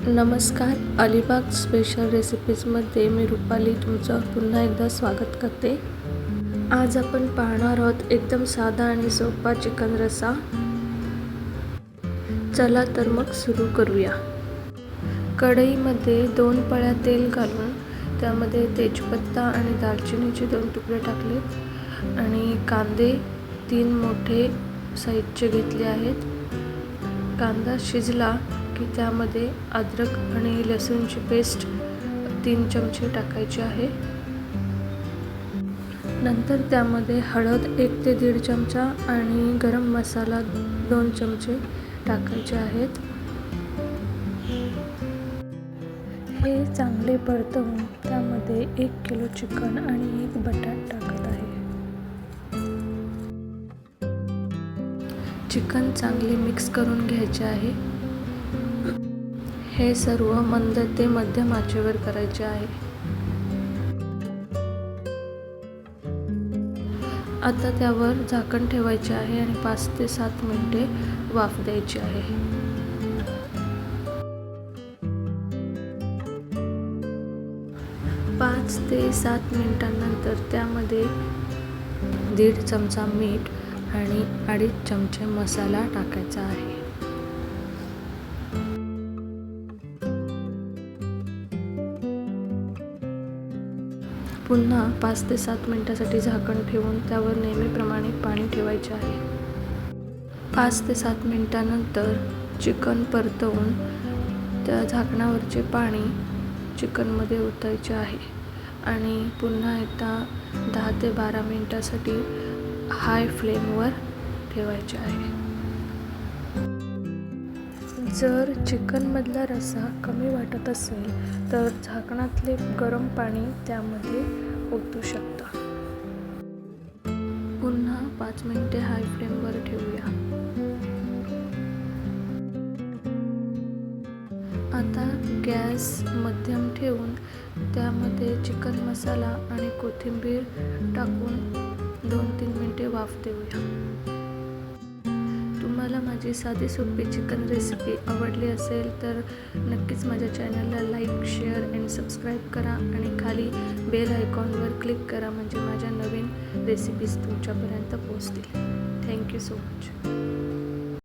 नमस्कार. अलिबाग स्पेशल रेसिपीजमध्ये मी रुपाली तुमचं पुन्हा एकदा स्वागत करते. आज आपण पाहणार आहोत एकदम साधा आणि सोपा चिकन रस्सा. चला तर मग सुरू करूया. कढईमध्ये 2 पळ्या तेल घालून त्यामध्ये तेजपत्ता आणि दालचिनीचे 2 तुकडे टाकले आणि कांदे 3 मोठे साईजचे घेतले आहेत. कांदा शिजला की त्यामध्ये अद्रक आणि लसूणची पेस्ट 3 चमचे टाकायची आहे. नंतर त्यामध्ये हळद 1 ते 1.5 चमचा आणि गरम मसाला 2 चमचे टाकायचे आहेत. हे चांगले परतवून त्यामध्ये 1 किलो चिकन आणि 1 बटाटा टाकत आहे. चिकन चांगले मिक्स करून घ्यायचे आहे. हे सर्व मंद ते मध्यम आचेवर करायचे आहे. आता त्यावर झाकण ठेवायचे आहे आणि 5 ते 7 मिनिटे वाफ द्यायची आहे. पाच ते 7 मिनिटांनंतर त्यामध्ये 1.5 चमचा मीठ आणि 2.5 चमचे मसाला टाकायचा आहे. पुन्हा 5 ते 7 मिनिटांसाठी झाकण ठेवून त्यावर नेहमीप्रमाणे पाणी ठेवायचे आहे. 5 ते 7 मिनिटांनंतर चिकन परतवून त्या झाकणावरचे पाणी चिकनमध्ये ओतायचे आहे आणि पुन्हा एकदा 10 ते 12 मिनिटांसाठी हाय फ्लेमवर ठेवायचे आहे. जर चिकनमधला रस्सा कमी वाटत असेल तर झाकणातले गरम पाणी त्यामध्ये ओतू शकता. पुन्हा 5 मिनिटे हाय फ्लेमवर ठेवूया. आता गॅस मध्यम ठेवून त्यामध्ये चिकन मसाला आणि कोथिंबीर टाकून 2-3 मिनिटे वाफ देऊया. तुम्हाला माझी साधी सोपी चिकन रेसिपी आवडली असेल तर नक्कीच माझ्या चॅनलला लाईक, शेअर आणि सबस्क्राईब करा आणि खाली बेल आयकॉनवर क्लिक करा म्हणजे माझ्या नवीन रेसिपीज तुमच्यापर्यंत पोहोचतील. Thank you so much.